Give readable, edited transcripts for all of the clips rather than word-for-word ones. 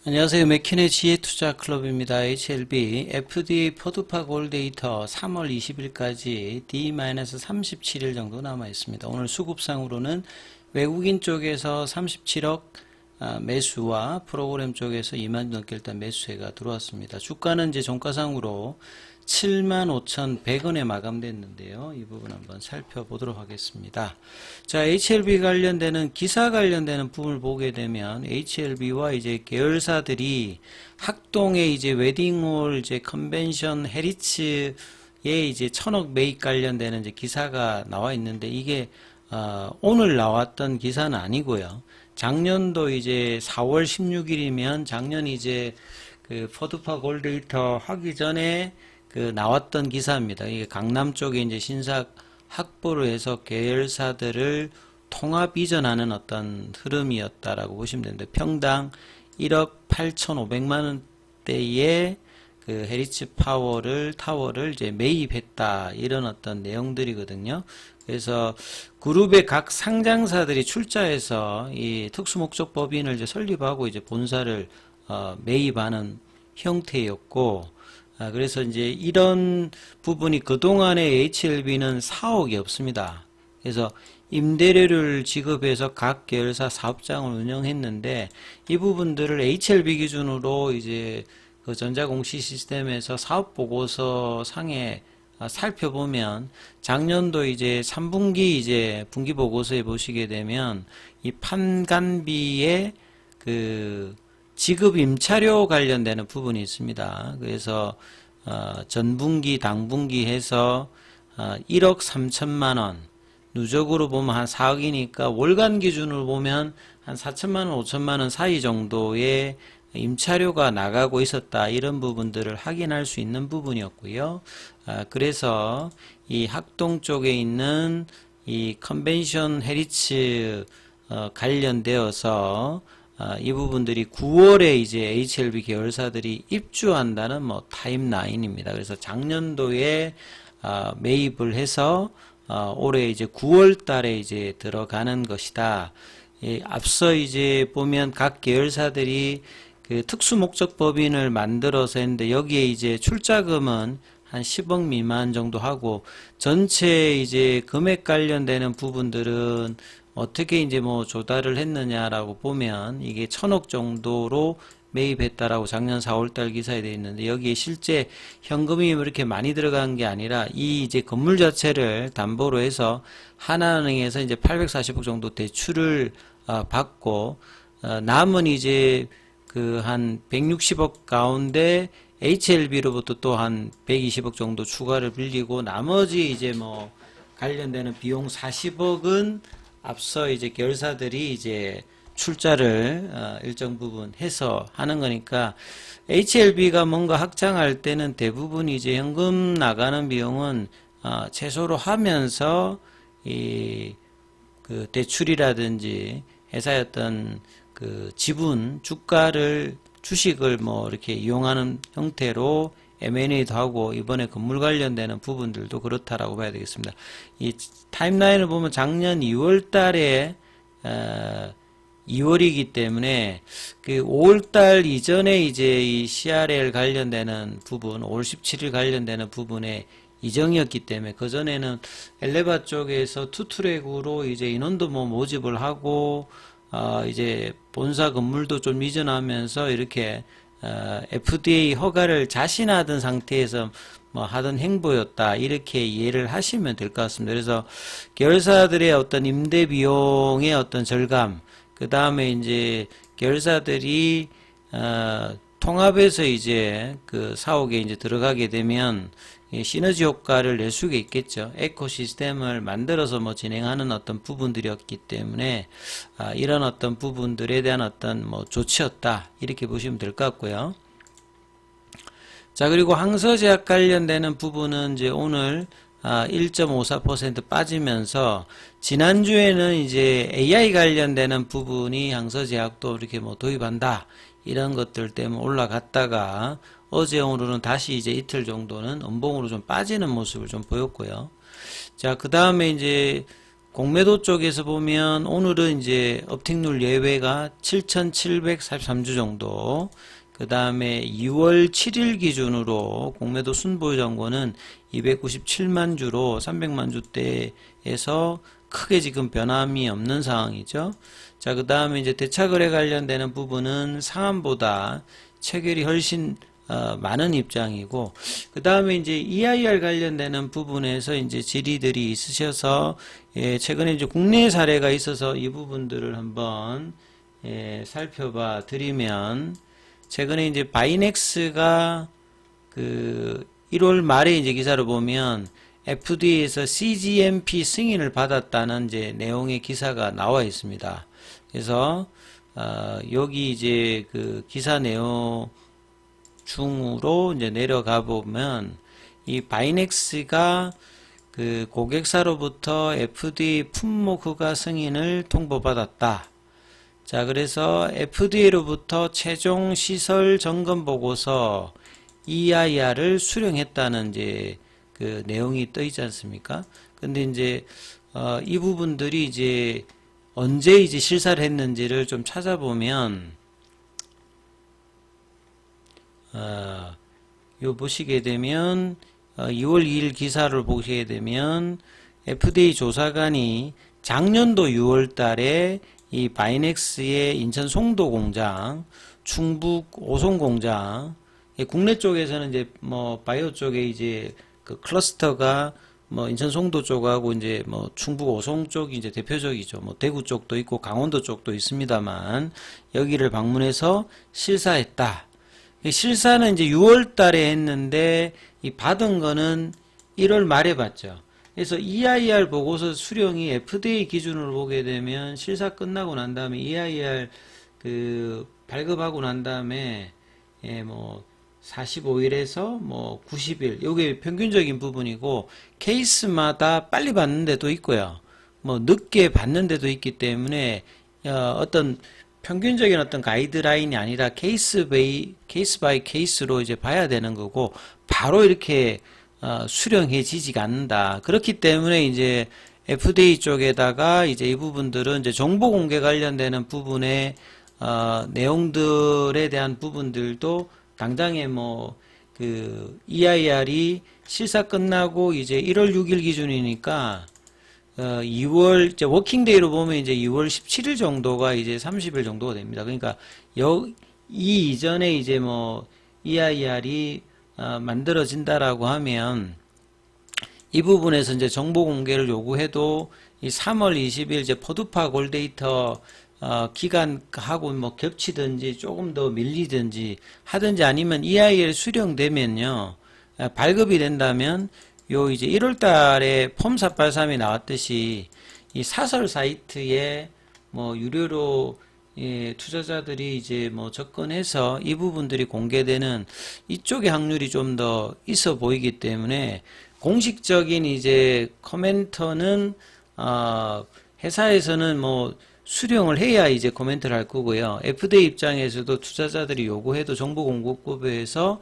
안녕하세요. 맥킨의 지혜투자클럽입니다. HLB FDA 포드파 골 데이터 3월 20일까지 D-37일 정도 남아 있습니다. 오늘 수급상으로는 외국인 쪽에서 37억 매수와 프로그램 쪽에서 2만 넘게 일단 매수세가 들어왔습니다. 주가는 이제 종가상으로 75,100원에 마감됐는데요. 이 부분 한번 살펴보도록 하겠습니다. 자, HLB 관련되는 기사 관련되는 부분을 보게 되면 HLB와 이제 계열사들이 학동의 이제 웨딩홀 이제 컨벤션 헤리츠에 이제 1,000억 매입 관련되는 이제 기사가 나와 있는데 이게 오늘 나왔던 기사는 아니고요. 작년도 이제 4월 16일이면 작년 이제 그 포드파 골데이터 하기 전에 그 나왔던 기사입니다. 이게 강남 쪽에 이제 신사 확보를 해서 계열사들을 통합 이전하는 어떤 흐름이었다라고 보시면 되는데 평당 1억 8,500만 원대의 그 헤리츠 타워를 이제 매입했다 이런 어떤 내용들이거든요. 그래서 그룹의 각 상장사들이 출자해서 이 특수목적 법인을 이제 설립하고 이제 본사를 매입하는 형태였고, 그래서 이제 이런 부분이 그동안에 HLB는 사옥이 없습니다. 그래서 임대료를 지급해서 각 계열사 사업장을 운영했는데 이 부분들을 HLB 기준으로 이제 그 전자공시 시스템에서 사업보고서 상에 살펴보면 작년도 이제 3분기 이제 분기보고서에 보시게 되면 이 판관비의 그 지급 임차료 관련되는 부분이 있습니다. 그래서 전분기 당분기 해서 1억 3천만 원 누적으로 보면 한 4억이니까 월간 기준으로 보면 한 4천만 원 5천만 원 사이 정도의 임차료가 나가고 있었다 이런 부분들을 확인할 수 있는 부분이었고요. 그래서 이 학동 쪽에 있는 이 컨벤션 헤리츠 관련되어서 이 부분들이 9월에 이제 HLB 계열사들이 입주한다는 뭐 타임라인입니다. 그래서 작년도에 매입을 해서 올해 이제 9월 달에 이제 들어가는 것이다. 앞서 이제 보면 각 계열사들이 그 특수목적 법인을 만들어서 했는데 여기에 이제 출자금은 한 10억 미만 정도 하고 전체 이제 금액 관련되는 부분들은 어떻게 이제 뭐 조달을 했느냐라고 보면 이게 1,000억 정도로 매입했다라고 작년 4월달 기사에 되어 있는데 여기에 실제 현금이 이렇게 많이 들어간 게 아니라 이 이제 건물 자체를 담보로 해서 하나은행에서 이제 840억 정도 대출을 받고 남은 이제 그 한 160억 가운데 HLB로부터 또 한 120억 정도 추가를 빌리고 나머지 이제 뭐 관련되는 비용 40억은 앞서 이제 계열사들이 이제 출자를 일정 부분 해서 하는 거니까 HLB가 뭔가 확장할 때는 대부분 이제 현금 나가는 비용은 최소로 하면서 이 그 대출이라든지 회사의 어떤 그 지분 주가를 주식을 뭐 이렇게 이용하는 형태로 M&A도 하고 이번에 건물 관련되는 부분들도 그렇다라고 봐야 되겠습니다. 이 타임라인을 보면 작년 2월 달에 2월이기 때문에 그 5월 달 이전에 이제 이 CRL 관련되는 부분, 5월 17일 관련되는 부분에 이정이었기 때문에 그 전에는 엘레바 쪽에서 투트랙으로 이제 인원도 뭐 모집을 하고 이제 본사 건물도 좀 이전하면서 이렇게 FDA 허가를 자신하던 상태에서 뭐 하던 행보였다 이렇게 이해를 하시면 될 것 같습니다. 그래서 계열사들의 어떤 임대 비용의 어떤 절감, 그 다음에 이제 계열사들이 통합해서 이제 그 사옥에 이제 들어가게 되면 시너지 효과를 낼 수가 있겠죠. 에코시스템을 만들어서 뭐 진행하는 어떤 부분들이었기 때문에 이런 어떤 부분들에 대한 어떤 뭐 조치였다 이렇게 보시면 될 것 같고요. 자, 그리고 항서제약 관련되는 부분은 이제 오늘 1.54% 빠지면서 지난주에는 이제 AI 관련되는 부분이 항서제약도 이렇게 뭐 도입한다 이런 것들 때문에 올라갔다가 어제 오늘은 다시 이제 이틀 정도는 음봉으로 좀 빠지는 모습을 좀 보였고요. 자, 그 다음에 이제 공매도 쪽에서 보면 오늘은 이제 업틱률 예외가 7,743주 정도, 그 다음에 2월 7일 기준으로 공매도 순보유 잔고는 297만 주로 300만 주대에서 크게 지금 변함이 없는 상황이죠. 자, 그 다음에 이제 대차거래 관련되는 부분은 상한보다 체결이 훨씬 많은 입장이고, 그 다음에 이제 EIR 관련되는 부분에서 이제 질의들이 있으셔서, 최근에 이제 국내 사례가 있어서 이 부분들을 한번, 살펴봐 드리면, 최근에 이제 바이넥스가 그 1월 말에 이제 기사를 보면, FDA에서 CGMP 승인을 받았다는 이제 내용의 기사가 나와 있습니다. 그래서, 여기 이제 그 기사 내용, 중으로 이제 내려가 보면 이 바이넥스가 그 고객사로부터 FDA 품목 허가 승인을 통보받았다. 자, 그래서 FDA로부터 최종 시설 점검 보고서 EIR을 수령했다는 이제 그 내용이 떠 있지 않습니까? 근데 이제 이 부분들이 이제 언제 이제 실사를 했는지를 좀 찾아보면 요 보시게 되면 2월 2일 기사를 보시게 되면 FDA 조사관이 작년도 6월 달에 이 바이넥스의 인천 송도 공장, 충북 오송 공장, 국내 쪽에서는 이제 뭐 바이오 쪽에 이제 그 클러스터가 뭐 인천 송도 쪽하고 이제 뭐 충북 오송 쪽이 이제 대표적이죠. 뭐 대구 쪽도 있고 강원도 쪽도 있습니다만 여기를 방문해서 실사했다. 실사는 이제 6월 달에 했는데 이 받은 거는 1월 말에 받죠. 그래서 EIR 보고서 수령이 FDA 기준으로 보게 되면 실사 끝나고 난 다음에 EIR 그 발급하고 난 다음에 뭐 45일에서 뭐 90일, 요게 평균적인 부분이고 케이스마다 빨리 받는 데도 있고요. 뭐 늦게 받는 데도 있기 때문에 어떤 평균적인 어떤 가이드라인이 아니라 케이스 바이 케이스로 이제 봐야 되는 거고, 바로 이렇게 수령해지지가 않는다. 그렇기 때문에 이제 FDA 쪽에다가 이제 이 부분들은 이제 정보 공개 관련되는 부분의 내용들에 대한 부분들도 당장에 뭐 그 EIR이 실사 끝나고 이제 1월 6일 기준이니까 2월, 이제 워킹데이로 보면 이제 2월 17일 정도가 이제 30일 정도가 됩니다. 그러니까 이 이전에 이제 뭐 EIR이 만들어진다라고 하면 이 부분에서 이제 정보 공개를 요구해도 이 3월 20일 이제 포드파 골데이터 기간하고 뭐 겹치든지 조금 더 밀리든지 하든지 아니면 EIR 수령되면요, 발급이 된다면 요 이제 1월 달에 폼 483이 나왔듯이 이 사설 사이트에 뭐 유료로 투자자들이 이제 뭐 접근해서 이 부분들이 공개되는 이쪽의 확률이 좀 더 있어 보이기 때문에 공식적인 이제 코멘터는 회사에서는 뭐 수령을 해야 이제 코멘트를 할 거고요. FDA 입장에서도 투자자들이 요구해도 정보공급법에서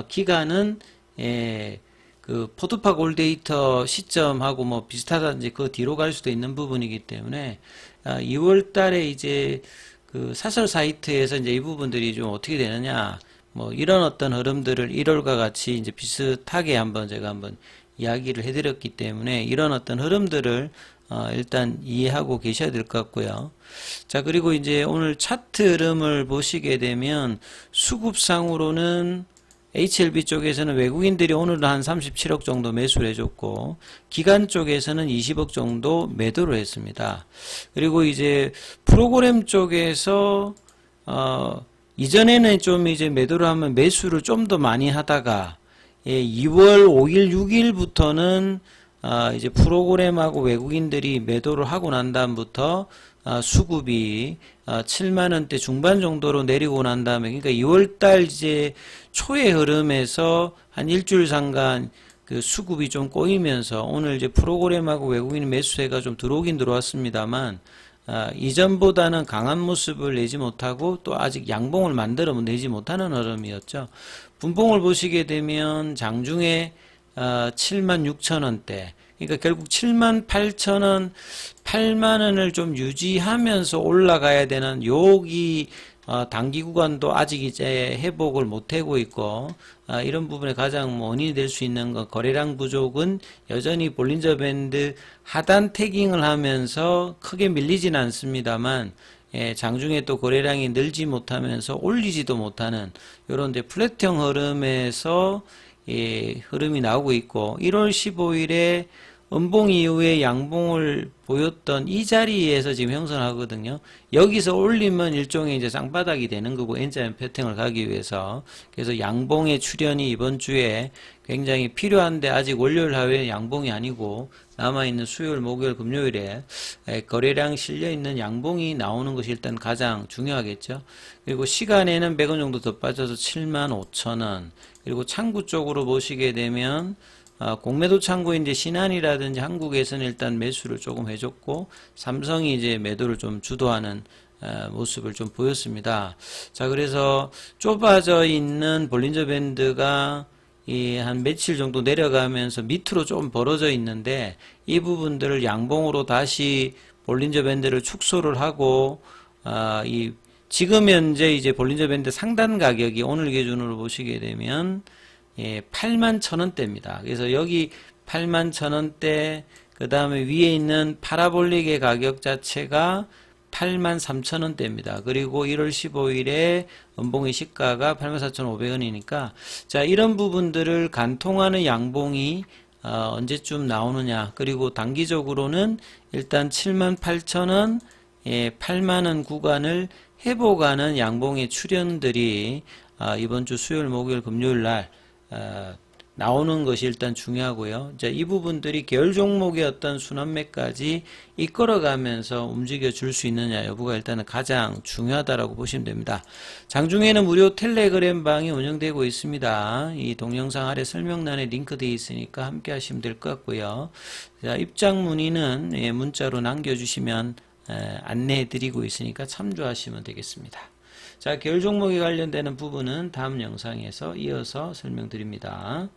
기간은 그 포드파 골데이터 시점하고 뭐 비슷하다든지 그 뒤로 갈 수도 있는 부분이기 때문에 2월 달에 이제 그 사설 사이트에서 이제 이 부분들이 좀 어떻게 되느냐, 뭐 이런 어떤 흐름들을 1월과 같이 이제 비슷하게 제가 한번 이야기를 해드렸기 때문에 이런 어떤 흐름들을 일단 이해하고 계셔야 될 것 같고요. 자, 그리고 이제 오늘 차트 흐름을 보시게 되면 수급상으로는 HLB 쪽에서는 외국인들이 오늘은 한 37억 정도 매수를 해줬고, 기관 쪽에서는 20억 정도 매도를 했습니다. 그리고 이제 프로그램 쪽에서 이전에는 좀 이제 매도를 하면 매수를 좀 더 많이 하다가 2월 5일, 6일부터는 이제 프로그램하고 외국인들이 매도를 하고 난 다음부터 수급이 7만원대 중반 정도로 내리고 난 다음에, 그러니까 2월달 이제 초의 흐름에서 한 일주일 상간 그 수급이 좀 꼬이면서 오늘 이제 프로그램하고 외국인 매수세가 좀 들어오긴 들어왔습니다만, 이전보다는 강한 모습을 내지 못하고 또 아직 양봉을 만들어 내지 못하는 흐름이었죠. 분봉을 보시게 되면 장중에 76,000원대, 그러니까 결국 78,000원, 8만원을 좀 유지하면서 올라가야 되는 여기 단기 구간도 아직 이제 회복을 못하고 있고, 이런 부분에 가장 원인이 될 수 있는 건 거래량 부족은 여전히 볼린저 밴드 하단 태깅을 하면서 크게 밀리진 않습니다만, 장중에 또 거래량이 늘지 못하면서 올리지도 못하는 이런 플랫형 흐름에서 흐름이 나오고 있고, 1월 15일에 음봉 이후에 양봉을 보였던 이 자리에서 지금 형성하거든요. 여기서 올리면 일종의 이제 쌍바닥이 되는 거고, N자형 패턴을 가기 위해서. 그래서 양봉의 출현이 이번 주에 굉장히 필요한데, 아직 월요일 하루에 양봉이 아니고 남아있는 수요일, 목요일, 금요일에 거래량 실려있는 양봉이 나오는 것이 일단 가장 중요하겠죠. 그리고 시간에는 100원 정도 더 빠져서 75,000원. 그리고 창구 쪽으로 보시게 되면 공매도 창구 이제 신한이라든지 한국에서는 일단 매수를 조금 해줬고, 삼성이 이제 매도를 좀 주도하는 모습을 좀 보였습니다. 자, 그래서 좁아져 있는 볼린저 밴드가 한 며칠 정도 내려가면서 밑으로 좀 벌어져 있는데, 이 부분들을 양봉으로 다시 볼린저 밴드를 축소를 하고, 지금 현재 이제 볼린저 밴드 상단 가격이 오늘 기준으로 보시게 되면 81,000원대입니다. 그래서 여기 81,000원대, 그 다음에 위에 있는 파라볼릭의 가격 자체가 83,000원대입니다. 그리고 1월 15일에 음봉의 시가가 84,500원이니까, 자, 이런 부분들을 간통하는 양봉이 언제쯤 나오느냐. 그리고 단기적으로는 일단 78,000원, 8만원 구간을 회복하는 양봉의 출현들이 이번 주 수요일, 목요일, 금요일 날 나오는 것이 일단 중요하고요. 자, 이 부분들이 계열 종목의 어떤 순환매까지 이끌어가면서 움직여 줄 수 있느냐 여부가 일단은 가장 중요하다라고 보시면 됩니다. 장중에는 무료 텔레그램 방이 운영되고 있습니다. 이 동영상 아래 설명란에 링크되어 있으니까 함께 하시면 될 것 같고요. 자, 입장 문의는 문자로 남겨주시면 안내해 드리고 있으니까 참조하시면 되겠습니다. 자, 계열 종목에 관련되는 부분은 다음 영상에서 이어서 설명드립니다.